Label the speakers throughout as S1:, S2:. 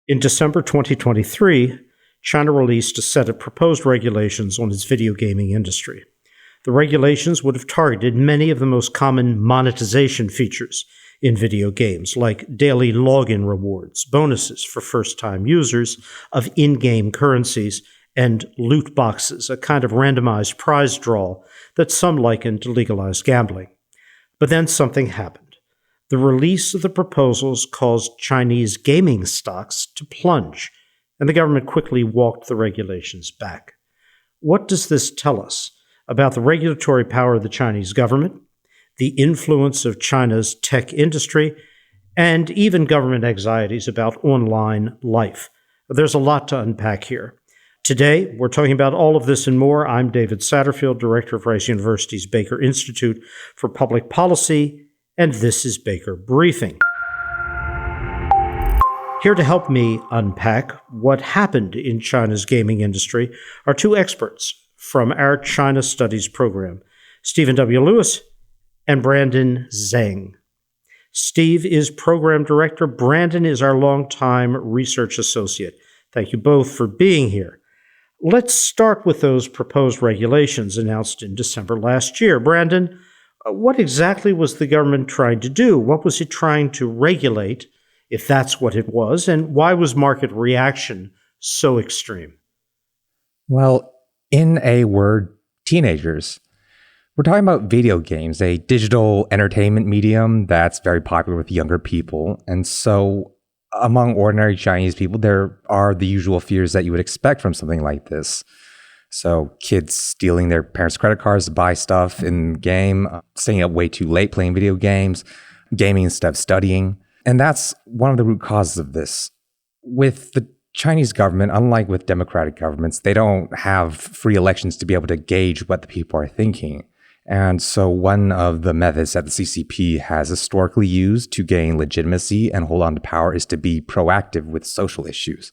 S1: In December 2023, China released a set of proposed regulations on its video gaming industry. The regulations would have targeted many of the most common monetization features in video games, like daily login rewards, bonuses for first-time users of in-game currencies, and loot boxes, a kind of randomized prize draw that some liken to legalized gambling. But then something happened. The release of the proposals caused Chinese gaming stocks to plunge, and the government quickly walked the regulations back. What does this tell us about the regulatory power of the Chinese government, the influence of China's tech industry, and even government anxieties about online life? There's a lot to unpack here. Today, we're talking about all of this and more. I'm David Satterfield, Director of Rice University's Baker Institute for Public Policy, and this is Baker Briefing. Here to help me unpack what happened in China's gaming industry are two experts from our China Studies program, Stephen W. Lewis and Brandon Zheng. Steve is Program Director. Brandon is our longtime research associate. Thank you both for being here. Let's start with those proposed regulations announced in December last year. Brandon, what exactly was the government trying to do? What was it trying to regulate, if that's what it was, and why was market reaction so extreme?
S2: Well, in a word, teenagers. We're talking about video games, a digital entertainment medium that's very popular with younger people. And so among ordinary Chinese people, there are the usual fears that you would expect from something like this. So kids stealing their parents' credit cards to buy stuff in the game, staying up way too late playing video games, gaming instead of studying. And that's one of the root causes of this. With the Chinese government, unlike with democratic governments, they don't have free elections to be able to gauge what the people are thinking. And so one of the methods that the CCP has historically used to gain legitimacy and hold on to power is to be proactive with social issues.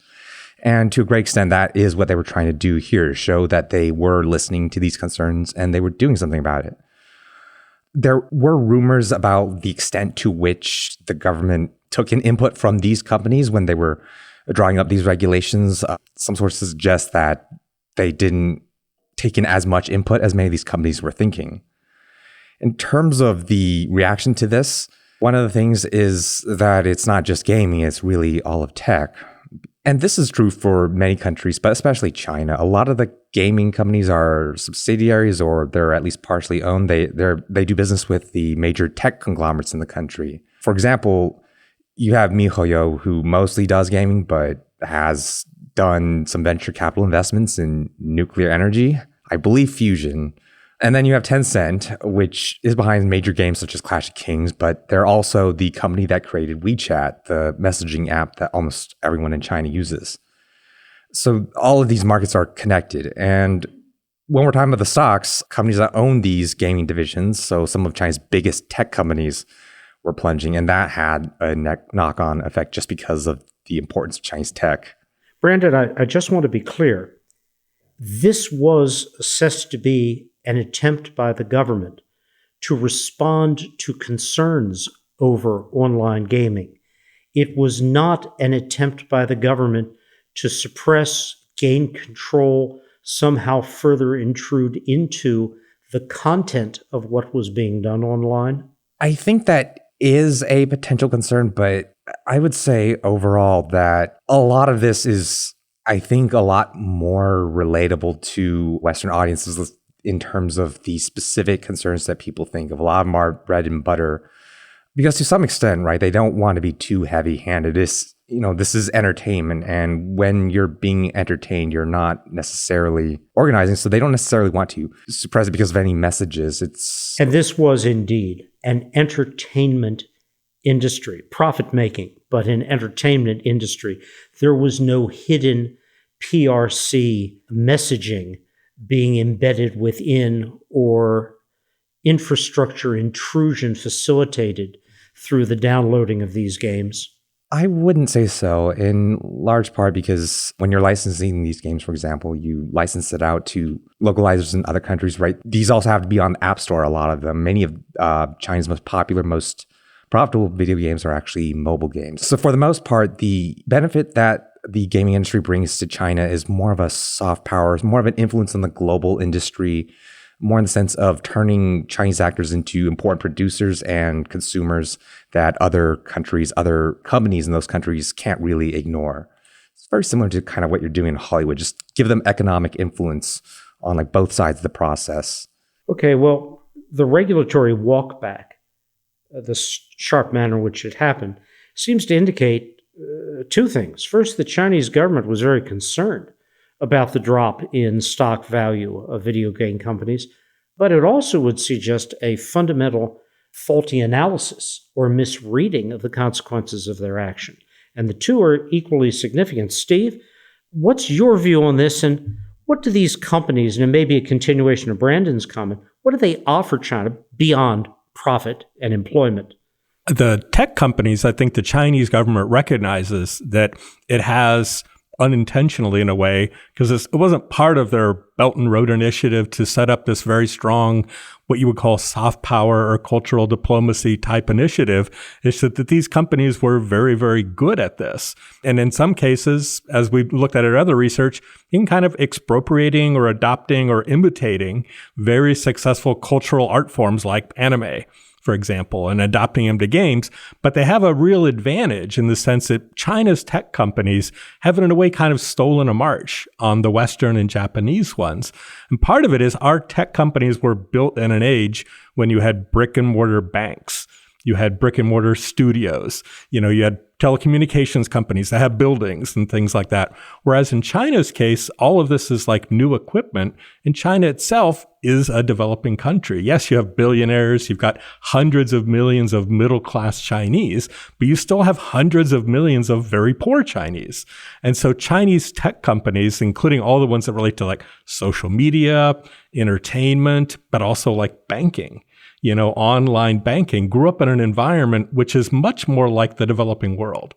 S2: And to a great extent, that is what they were trying to do here, show that they were listening to these concerns and they were doing something about it. There were rumors about the extent to which the government took an input from these companies when they were drawing up these regulations. Some sources suggest that they didn't take in as much input as many of these companies were thinking. In terms of the reaction to this, one of the things is that it's not just gaming, it's really all of tech. And this is true for many countries, but especially China. A lot of the gaming companies are subsidiaries or they're at least partially owned. They do business with the major tech conglomerates in the country. For example, you have MiHoYo, who mostly does gaming, but has done some venture capital investments in nuclear energy, I believe fusion. And then you have Tencent, which is behind major games such as Clash of Kings, but they're also the company that created WeChat, the messaging app that almost everyone in China uses. So all of these markets are connected. And when we're talking about the stocks, companies that own these gaming divisions, so some of China's biggest tech companies were plunging, and that had a knock-on effect just because of the importance of Chinese tech.
S1: Brandon, I just want to be clear. This was assessed to be an attempt by the government to respond to concerns over online gaming. It was not an attempt by the government to suppress, gain control, somehow further intrude into the content of what was being done online.
S2: I think that is a potential concern, but I would say overall that a lot of this is, I think, a lot more relatable to Western audiences in terms of the specific concerns that people think of. A lot of them are bread and butter because to some extent, right, they don't want to be too heavy-handed. This is entertainment, and when you're being entertained, you're not necessarily organizing, so they don't necessarily want to suppress it because of any messages.
S1: And this was indeed an entertainment industry, profit-making, but an entertainment industry. There was no hidden PRC messaging being embedded within or infrastructure intrusion facilitated through the downloading of these games.
S2: I wouldn't say so, in large part because when you're licensing these games, for example, you license it out to localizers in other countries, right? These also have to be on the App Store, a lot of them. Many of China's most popular, most profitable video games are actually mobile games. So for the most part, the benefit that the gaming industry brings to China is more of a soft power, more of an influence on the global industry, more in the sense of turning Chinese actors into important producers and consumers that other countries, other companies in those countries can't really ignore. It's very similar to kind of what you're doing in Hollywood. Just give them economic influence on like both sides of the process.
S1: Okay, well, the regulatory walkback, the sharp manner in which it happened, seems to indicate two things. First, the Chinese government was very concerned about the drop in stock value of video game companies, but it also would suggest a fundamental faulty analysis or misreading of the consequences of their action. And the two are equally significant. Steve, what's your view on this, and what do these companies, and it may be a continuation of Brandon's comment, what do they offer China beyond profit and employment?
S3: The tech companies, I think the Chinese government recognizes that it has unintentionally in a way, because it wasn't part of their Belt and Road Initiative to set up this very strong, what you would call soft power or cultural diplomacy type initiative, is that these companies were very, very good at this. And in some cases, as we looked at other research, in kind of expropriating or adopting or imitating very successful cultural art forms like anime, for example, and adopting them to games. But they have a real advantage in the sense that China's tech companies have, in a way, kind of stolen a march on the Western and Japanese ones. And part of it is our tech companies were built in an age when you had brick and mortar banks. You had brick and mortar studios. You had telecommunications companies that have buildings and things like that. Whereas in China's case, all of this is like new equipment. And China itself is a developing country. Yes, you have billionaires. You've got hundreds of millions of middle-class Chinese, but you still have hundreds of millions of very poor Chinese. And so Chinese tech companies, including all the ones that relate to like social media, entertainment, but also like banking, online banking, grew up in an environment which is much more like the developing world.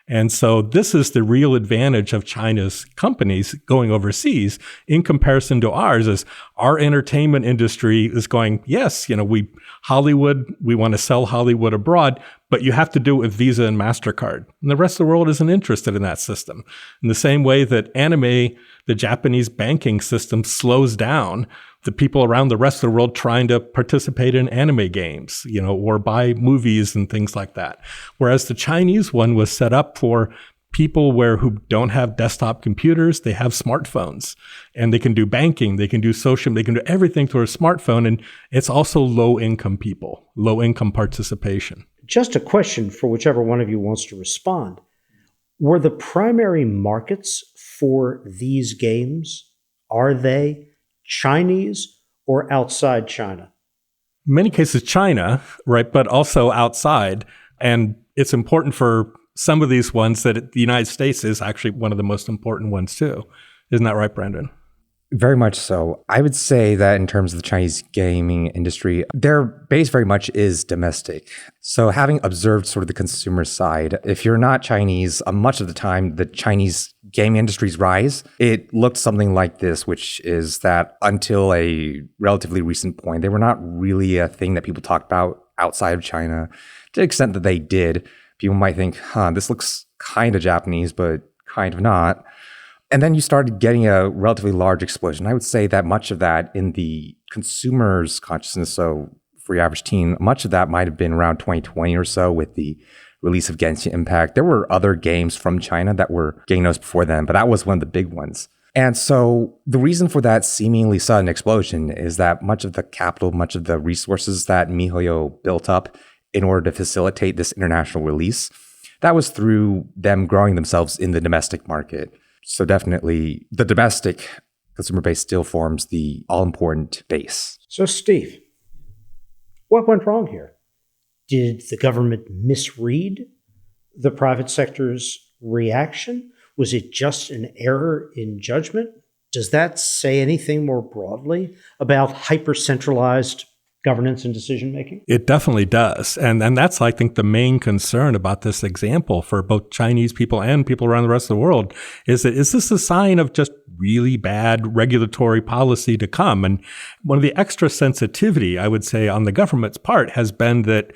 S3: And so this is the real advantage of China's companies going overseas in comparison to ours. Is our entertainment industry is going, yes, Hollywood, we want to sell Hollywood abroad, but you have to do it with Visa and MasterCard. And the rest of the world isn't interested in that system. In the same way that anime, the Japanese banking system, slows down the people around the rest of the world trying to participate in anime games, or buy movies and things like that. Whereas the Chinese one was set up for people who don't have desktop computers, they have smartphones, and they can do banking, they can do social, they can do everything through a smartphone. And it's also low-income people, low-income participation.
S1: Just a question for whichever one of you wants to respond. Were the primary markets for these games, are they Chinese or outside China?
S3: In many cases, China, right, but also outside. And it's important for some of these ones that the United States is actually one of the most important ones too. Isn't that right, Brandon?
S2: Very much so. I would say that in terms of the Chinese gaming industry, their base very much is domestic. So having observed sort of the consumer side, if you're not Chinese, much of the time the Chinese gaming industry's rise, it looked something like this, which is that until a relatively recent point, they were not really a thing that people talked about outside of China. To the extent that they did, people might think, this looks kind of Japanese, but kind of not. And then you started getting a relatively large explosion. I would say that much of that in the consumer's consciousness, so for your average teen, much of that might have been around 2020 or so with the release of Genshin Impact. There were other games from China that were getting noticed before then, but that was one of the big ones. And so the reason for that seemingly sudden explosion is that much of the capital, much of the resources that MiHoYo built up in order to facilitate this international release, that was through them growing themselves in the domestic market. So definitely the domestic consumer base still forms the all-important base.
S1: So Steve, what went wrong here? Did the government misread the private sector's reaction? Was it just an error in judgment? Does that say anything more broadly about hyper-centralized governance and decision-making?
S3: It definitely does. And that's, I think, the main concern about this example for both Chinese people and people around the rest of the world is this a sign of just really bad regulatory policy to come? And one of the extra sensitivity, I would say, on the government's part has been that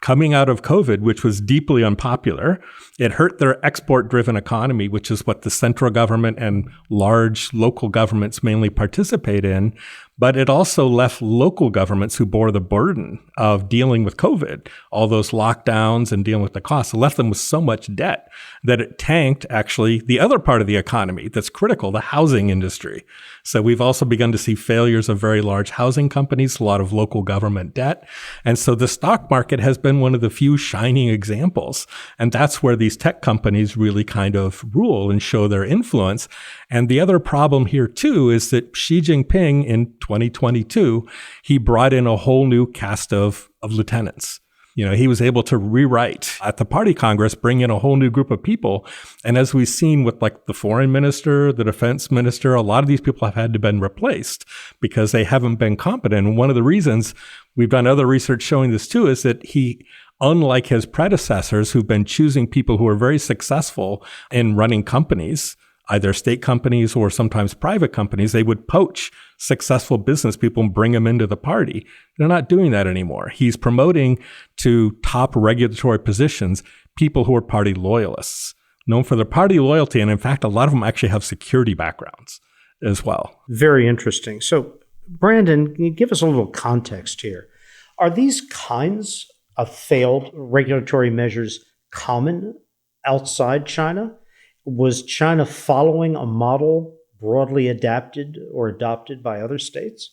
S3: coming out of COVID, which was deeply unpopular. It hurt their export-driven economy, which is what the central government and large local governments mainly participate in. But it also left local governments who bore the burden of dealing with COVID, all those lockdowns and dealing with the costs. It left them with so much debt that it tanked actually the other part of the economy that's critical, the housing industry. So we've also begun to see failures of very large housing companies, a lot of local government debt. And so the stock market has been one of the few shining examples. And that's where these tech companies really kind of rule and show their influence. And the other problem here too is that Xi Jinping in 2022, he brought in a whole new cast of lieutenants. He was able to rewrite at the party Congress, bring in a whole new group of people. And as we've seen with like the foreign minister, the defense minister, a lot of these people have had to been replaced because they haven't been competent. And one of the reasons we've done other research showing this too is that he, unlike his predecessors who've been choosing people who are very successful in running companies, either state companies or sometimes private companies, they would poach successful business people and bring them into the party. They're not doing that anymore. He's promoting to top regulatory positions people who are party loyalists, known for their party loyalty. And in fact, a lot of them actually have security backgrounds as well.
S1: Very interesting. So, Brandon, can you give us a little context here? Are these kinds of failed regulatory measures common outside China? Was China following a model broadly adapted or adopted by other states?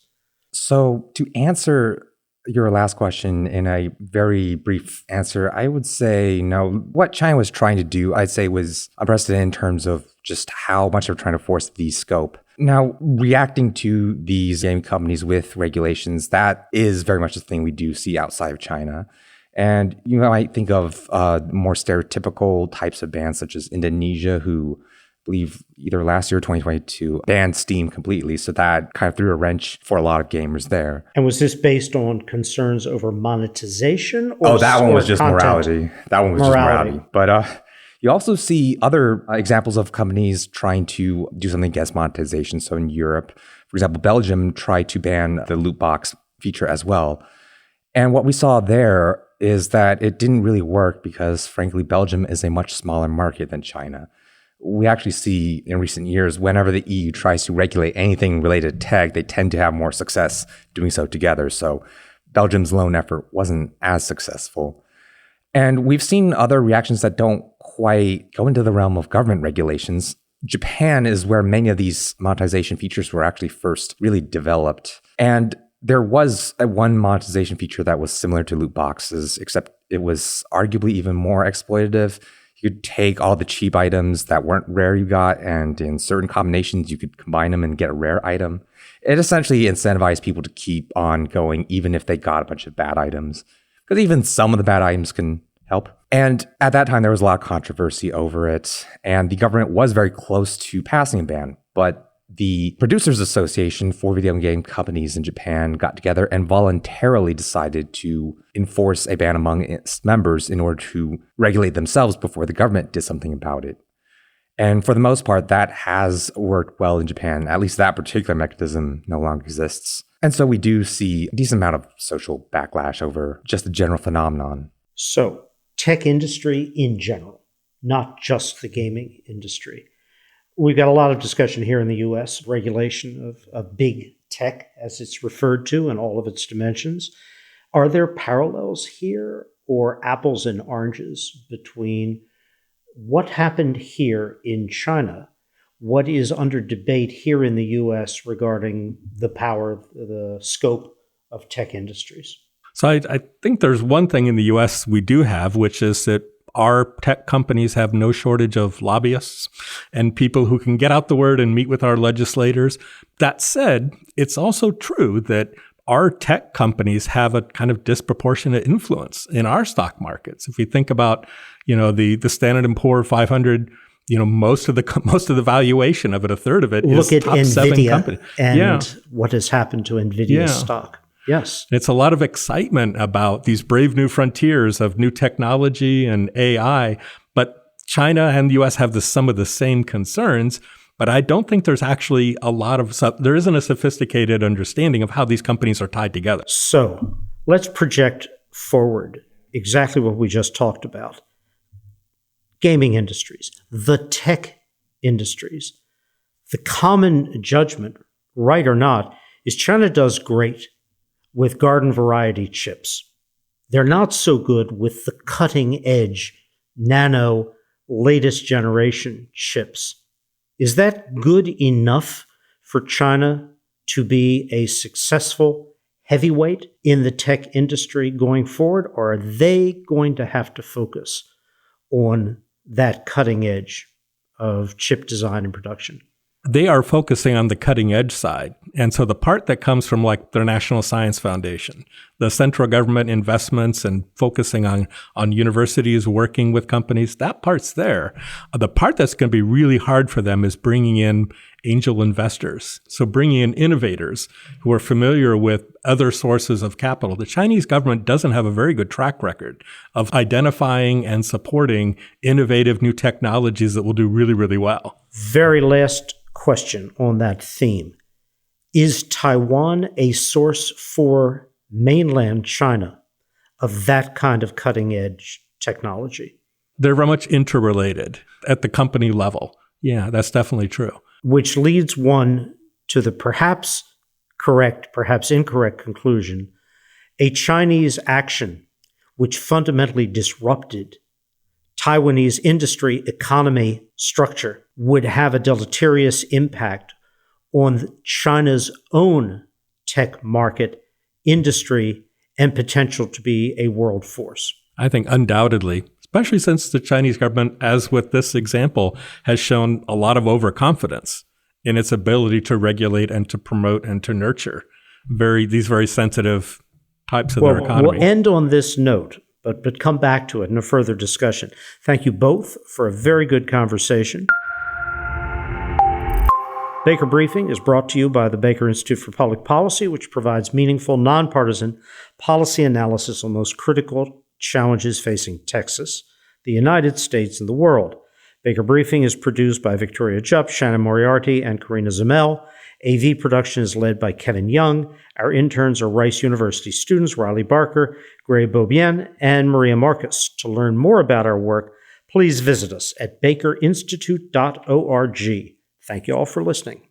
S2: So to answer your last question in a very brief answer, I would say no. What China was trying to do, I'd say, was unprecedented in terms of just how much they're trying to force the scope. Now, reacting to these game companies with regulations, that is very much the thing we do see outside of China. And you might think of more stereotypical types of bans, such as Indonesia, who I believe either last year or 2022 banned Steam completely. So that kind of threw a wrench for a lot of gamers there.
S1: And was this based on concerns over monetization? Or
S2: that one was just
S1: content?
S2: morality. That one was just morality. But you also see other examples of companies trying to do something against monetization. So in Europe, for example, Belgium tried to ban the loot box feature as well. And what we saw there is that it didn't really work because, frankly, Belgium is a much smaller market than China. We actually see in recent years, whenever the EU tries to regulate anything related to tech, they tend to have more success doing so together. So Belgium's lone effort wasn't as successful. And we've seen other reactions that don't quite go into the realm of government regulations. Japan is where many of these monetization features were actually first really developed. And there was one monetization feature that was similar to loot boxes, except it was arguably even more exploitative. You could take all the cheap items that weren't rare you got, and in certain combinations, you could combine them and get a rare item. It essentially incentivized people to keep on going, even if they got a bunch of bad items, because even some of the bad items can help. And at that time, there was a lot of controversy over it, and the government was very close to passing a ban, but the Producers Association for video game companies in Japan got together and voluntarily decided to enforce a ban among its members in order to regulate themselves before the government did something about it. And for the most part, that has worked well in Japan. At least that particular mechanism no longer exists. And so we do see a decent amount of social backlash over just the general phenomenon.
S1: So, tech industry in general, not just the gaming industry. We've got a lot of discussion here in the U.S., regulation of big tech, as it's referred to, in all of its dimensions. Are there parallels here or apples and oranges between what happened here in China, what is under debate here in the U.S. regarding the power, the scope of tech industries?
S3: So I think there's one thing in the U.S. we do have, which is that our tech companies have no shortage of lobbyists and people who can get out the word and meet with our legislators. That said, it's also true that our tech companies have a kind of disproportionate influence in our stock markets. If we think about, the Standard & Poor's 500, most of the valuation of it, a third of it, is top
S1: Nvidia
S3: 7 companies.
S1: And what has happened to Nvidia's stock. Yes.
S3: It's a lot of excitement about these brave new frontiers of new technology and AI, but China and the US have some of the same concerns, but I don't think there's actually there isn't a sophisticated understanding of how these companies are tied together.
S1: So let's project forward exactly what we just talked about. Gaming industries, the tech industries. The common judgment, right or not, is China does great with garden variety chips. They're not so good with the cutting edge, nano, latest generation chips. Is that good enough for China to be a successful heavyweight in the tech industry going forward, or are they going to have to focus on that cutting edge of chip design and production?
S3: They are focusing on the cutting edge side. And so the part that comes from like their National Science Foundation, the central government investments and focusing on universities, working with companies, that part's there. The part that's going to be really hard for them is bringing in angel investors. So bringing in innovators who are familiar with other sources of capital. The Chinese government doesn't have a very good track record of identifying and supporting innovative new technologies that will do really, really well.
S1: Very last question on that theme. Is Taiwan a source for mainland China of that kind of cutting edge technology?
S3: They're very much interrelated at the company level. Yeah, that's definitely true.
S1: Which leads one to the perhaps correct, perhaps incorrect conclusion. A Chinese action which fundamentally disrupted Taiwanese industry economy structure would have a deleterious impact on China's own tech market, industry, and potential to be a world force.
S3: I think undoubtedly, especially since the Chinese government, as with this example, has shown a lot of overconfidence in its ability to regulate and to promote and to nurture these very sensitive types of their economy.
S1: We'll end on this note, but come back to it in a further discussion. Thank you both for a very good conversation. Baker Briefing is brought to you by the Baker Institute for Public Policy, which provides meaningful, nonpartisan policy analysis on most critical challenges facing Texas, the United States, and the world. Baker Briefing is produced by Victoria Jupp, Shannon Moriarty, and Karina Zamel. AV production is led by Kevin Young. Our interns are Rice University students Riley Barker, Gray Beaubien, and Maria Marcus. To learn more about our work, please visit us at bakerinstitute.org. Thank you all for listening.